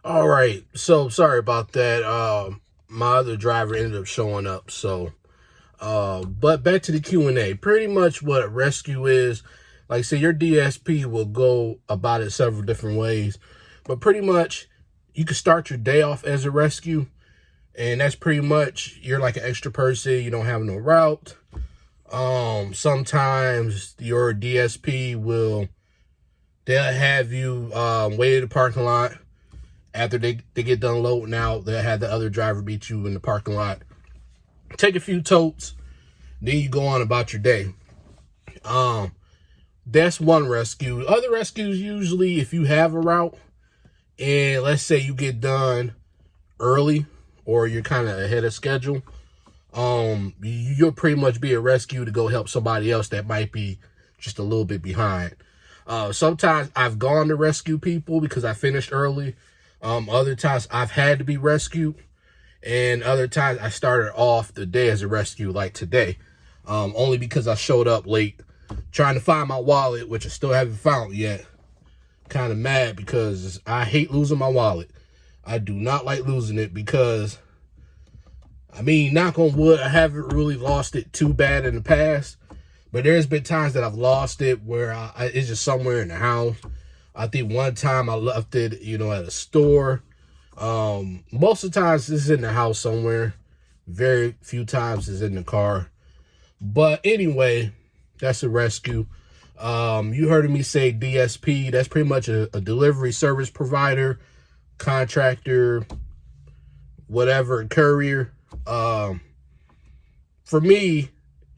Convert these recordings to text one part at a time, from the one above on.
All right, so sorry about that. My other driver ended up showing up. But back to the Q&A. Pretty much what a rescue is, like I say, your DSP will go about it several different ways, but pretty much you can start your day off as a rescue, and that's pretty much you're like an extra person. You don't have no route. Sometimes your DSP they'll have you wait in the parking lot. After they get done loading out, they'll have the other driver meet you in the parking lot. Take a few totes, then you go on about your day. That's one rescue. Other rescues, usually if you have a route and let's say you get done early or you're kind of ahead of schedule, you'll pretty much be a rescue to go help somebody else that might be just a little bit behind. Sometimes I've gone to rescue people because I finished early. Other times I've had to be rescued, and other times I started off the day as a rescue, like today, only because I showed up late trying to find my wallet, which I still haven't found yet. Kind of mad because I hate losing my wallet. I do not like losing it because, I mean, knock on wood, I haven't really lost it too bad in the past, but there's been times that I've lost it where it's just somewhere in the house. I think one time I left it, at a store. Most of the times it's in the house somewhere. Very few times it's in the car. But anyway, that's a rescue. You heard me say DSP. That's pretty much a delivery service provider, contractor, whatever, courier. For me,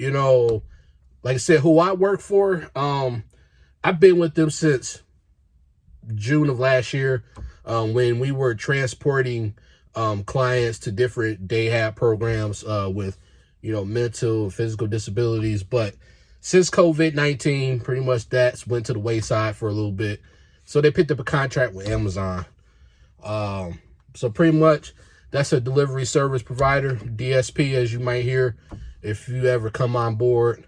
like I said, who I work for, I've been with them since June of last year, when we were transporting clients to different day hab programs with mental and physical disabilities. But since COVID-19, pretty much that's went to the wayside for a little bit, so they picked up a contract with Amazon. So pretty much that's a delivery service provider, DSP, as you might hear if you ever come on board.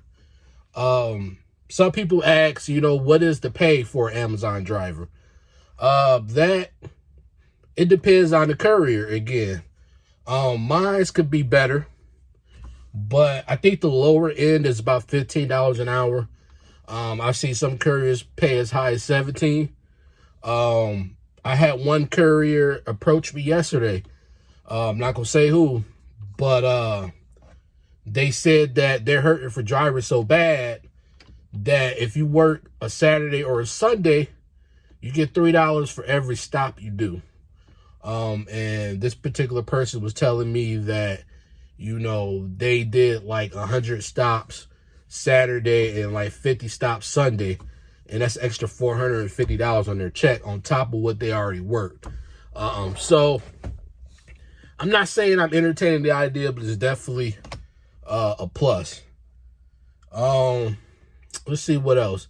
Some people ask, what is the pay for an Amazon driver? That it depends on the courier again. Mine could be better, but I think the lower end is about $15 an hour. I've seen some couriers pay as high as $17. I had one courier approach me yesterday. I'm not gonna say who, but they said that they're hurting for drivers so bad that if you work a Saturday or a Sunday, you get $3 for every stop you do. And this particular person was telling me that, they did like 100 stops Saturday and like 50 stops Sunday. And that's extra $450 on their check on top of what they already worked. So I'm not saying I'm entertaining the idea, but it's definitely a plus. Let's see what else.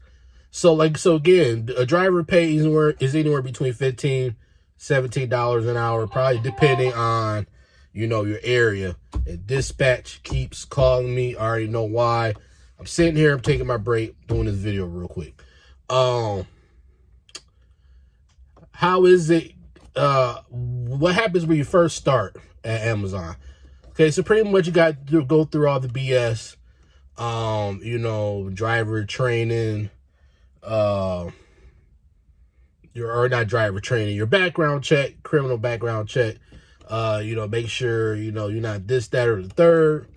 So again, a driver pay is anywhere between $15, $17 an hour, probably depending on, your area. And dispatch keeps calling me. I already know why. I'm sitting here, I'm taking my break, doing this video real quick. How is it, what happens when you first start at Amazon? Okay, so pretty much you got to go through all the BS, driver training, your background check, criminal background check, make sure, you're not this, that, or the third.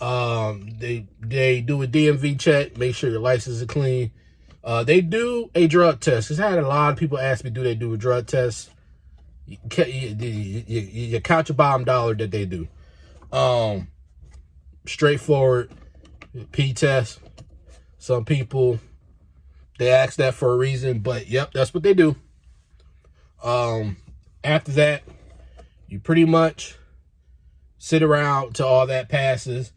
They do a DMV check, make sure your license is clean. They do a drug test. Cause I had a lot of people ask me, do they do a drug test? You count your bottom dollar that they do. Straightforward P test. Some people, they ask that for a reason, but yep, that's what they do. After that, you pretty much sit around till all that passes.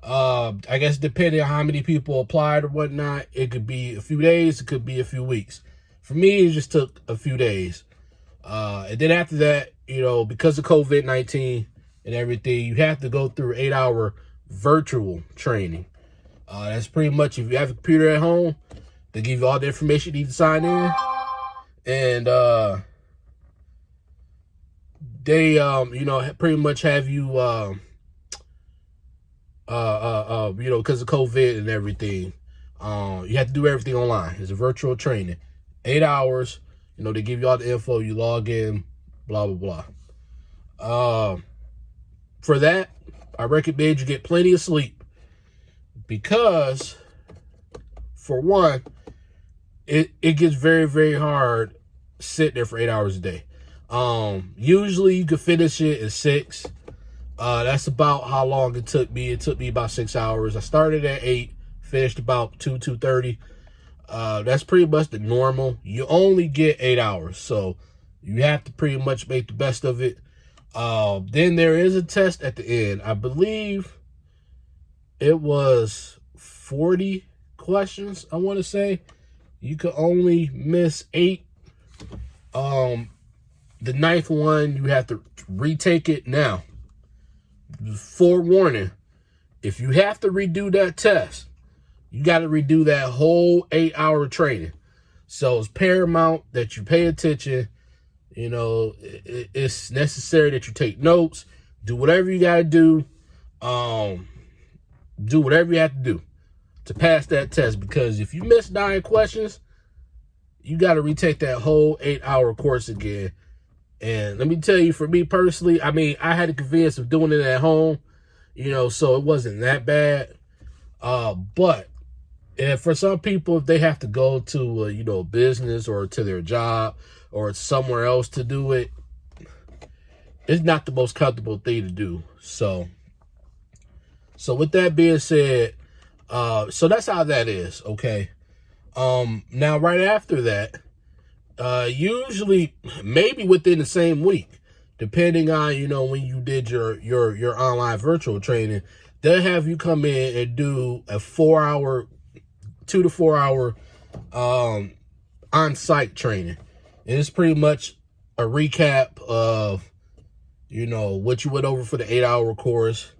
I guess depending on how many people applied or whatnot, it could be a few days, it could be a few weeks. For me, it just took a few days. And then after that, because of COVID-19 and everything, you have to go through 8-hour virtual training. That's pretty much, if you have a computer at home, they give you all the information you need to sign in. And they you know, pretty much have you you know, because of COVID and everything, you have to do everything online. It's a virtual training, 8 hours. You know, they give you all the info. You log in, blah blah blah. For that, I recommend you get plenty of sleep, because for one, it gets very, very hard sitting there for 8 hours a day. Usually you can finish it in 6. That's about how long it took me. It took me about 6 hours. I started at 8, finished about 2:30. That's pretty much the normal. You only get 8 hours, so you have to pretty much make the best of it. Then there is a test at the end. I believe it was 40 questions, I want to say. You could only miss 8. The 9th one, you have to retake it. Now, forewarning, if you have to redo that test, you got to redo that whole 8-hour training. So it's paramount that you pay attention. You know, it's necessary that you take notes, do whatever you got to do. Do whatever you have to do to pass that test, because if you miss 9 questions, you got to retake that whole 8-hour course again. And let me tell you, for me personally, I mean, I had the convenience of doing it at home, you know, so it wasn't that bad. But if for some people, if they have to go to, you know, business or to their job or somewhere else to do it, it's not the most comfortable thing to do. So with that being said, so that's how that is, okay? Now, right after that, usually maybe within the same week, depending on, you know, when you did your online virtual training, they'll have you come in and do a 4-hour, 2 to 4 hour on-site training. And it's pretty much a recap of, you know, what you went over for the 8-hour course.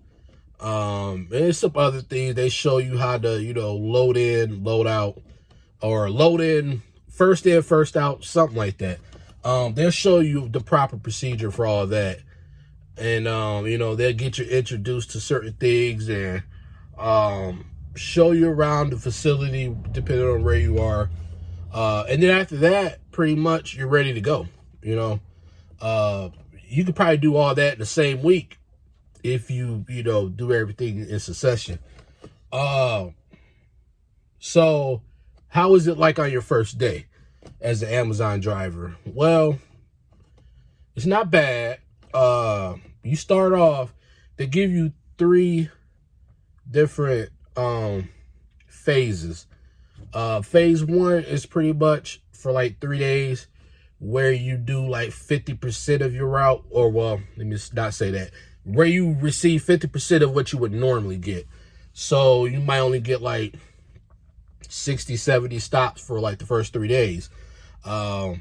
And some other things. They show you how to, you know, load in, load out, or load in, first in, first out, something like that. They'll show you the proper procedure for all that. And, you know, they'll get you introduced to certain things and show you around the facility, depending on where you are. And then after that, pretty much you're ready to go. You know, you could probably do all that in the same week if you know, do everything in succession. So how is it like on your first day as an Amazon driver? Well, it's not bad. You start off, they give you 3 different phases. Phase 1 is pretty much for like 3 days, where you do like 50% of your route, or, well, let me not say that, where you receive 50% of what you would normally get. So you might only get like 60, 70 stops for like the first 3 days. I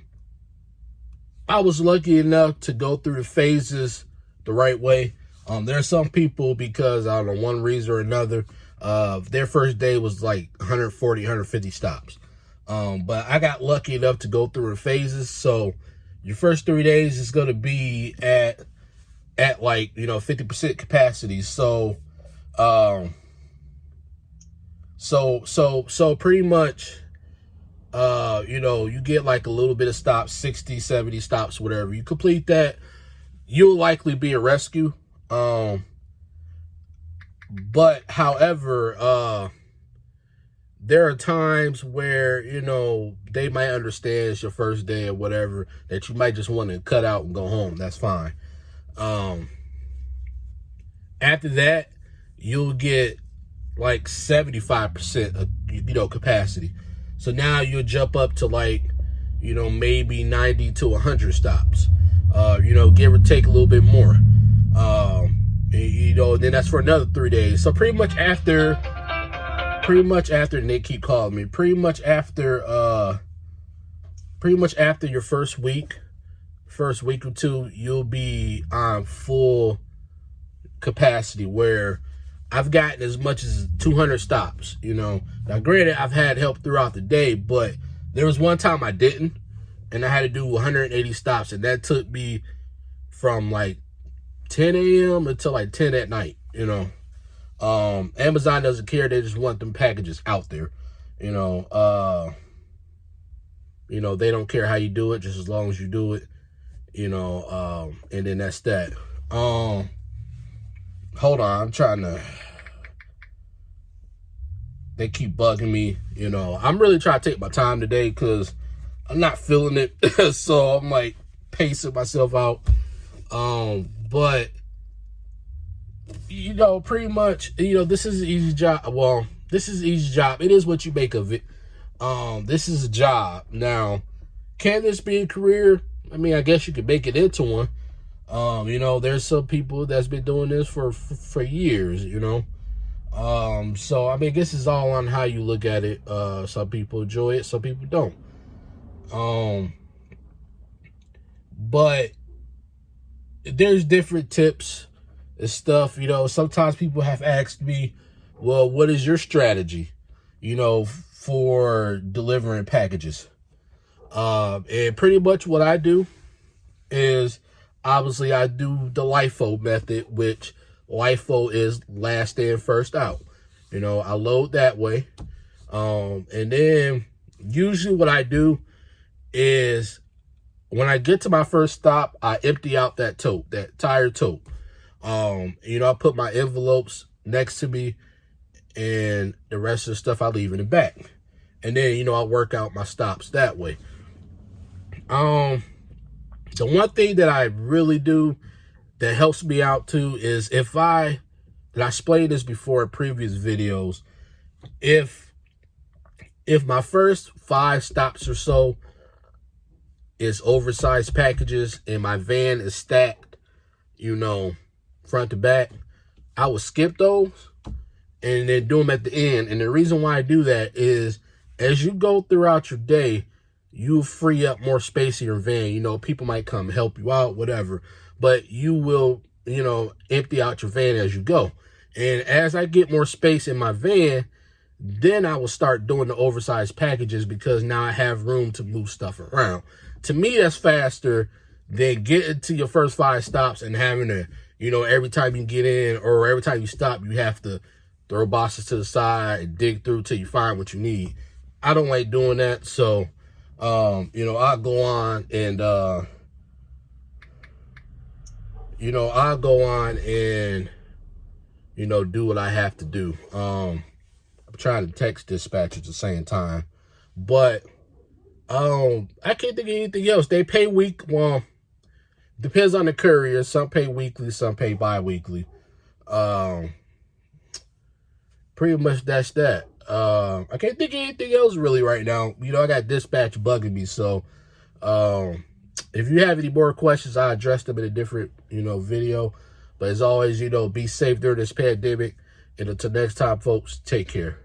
was lucky enough to go through the phases the right way. There are some people, because I don't know, one reason or another, their first day was like 140, 150 stops. But I got lucky enough to go through the phases. So your first 3 days is going to be at like, you know, 50% capacity. So, so pretty much, you know, you get like a little bit of stops, 60, 70 stops, whatever. You complete that, you'll likely be a rescue. But however, there are times where, you know, they might understand it's your first day or whatever, that you might just want to cut out and go home. That's fine. After that, you'll get like 75% of, you know, capacity. So now you'll jump up to like, you know, maybe 90 to 100 stops, you know, give or take a little bit more. You know, then that's for another 3 days. So pretty much after, and they keep calling me, pretty much after your first week or two, you'll be on full capacity, where I've gotten as much as 200 stops, you know. Now, granted, I've had help throughout the day, but there was one time I didn't, and I had to do 180 stops, and that took me from like 10 a.m. until like 10 at night, you know. Amazon doesn't care. They just want them packages out there, you know. They don't care how you do it, just as long as you do it, you know. And then that's that. Hold on, I'm trying to. They keep bugging me, you know. I'm really trying to take my time today because I'm not feeling it. So I'm like pacing myself out. But you know, pretty much, you know, this is an easy job. Well, this is an easy job. It is what you make of it. This is a job. Now, can this be a career? I mean, I guess you could make it into one. You know, there's some people that's been doing this for years, you know. So I mean, this is all on how you look at it. Some people enjoy it, some people don't. But there's different tips and stuff, you know. Sometimes people have asked me, well, what is your strategy, you know, for delivering packages? And pretty much what I do is, obviously, I do the LIFO method, which LIFO is last in, first out. You know, I load that way. And then usually what I do is when I get to my first stop, I empty out that tote, that tire tote. You know, I put my envelopes next to me and the rest of the stuff I leave in the back. And then, you know, I work out my stops that way. The one thing that I really do that helps me out too is and I explained this before in previous videos, if my first 5 stops or so is oversized packages and my van is stacked, you know, front to back, I will skip those and then do them at the end. And the reason why I do that is as you go throughout your day, you free up more space in your van. You know, people might come help you out, whatever, but you will, you know, empty out your van as you go. And as I get more space in my van, then I will start doing the oversized packages because now I have room to move stuff around. To me, that's faster than getting to your first 5 stops and having to, you know, every time you get in or every time you stop, you have to throw boxes to the side and dig through till you find what you need. I don't like doing that. So, you know, I'll go on and, you know, I'll go on and, you know, do what I have to do. I'm trying to text dispatch at the same time, but, I can't think of anything else. They pay well, depends on the courier. Some pay weekly, some pay bi-weekly. Pretty much that's that. I can't think of anything else really right now. You know, I got dispatch bugging me. So, if you have any more questions, I'll address them in a different, you know, video. But as always, you know, be safe during this pandemic. And until next time, folks, take care.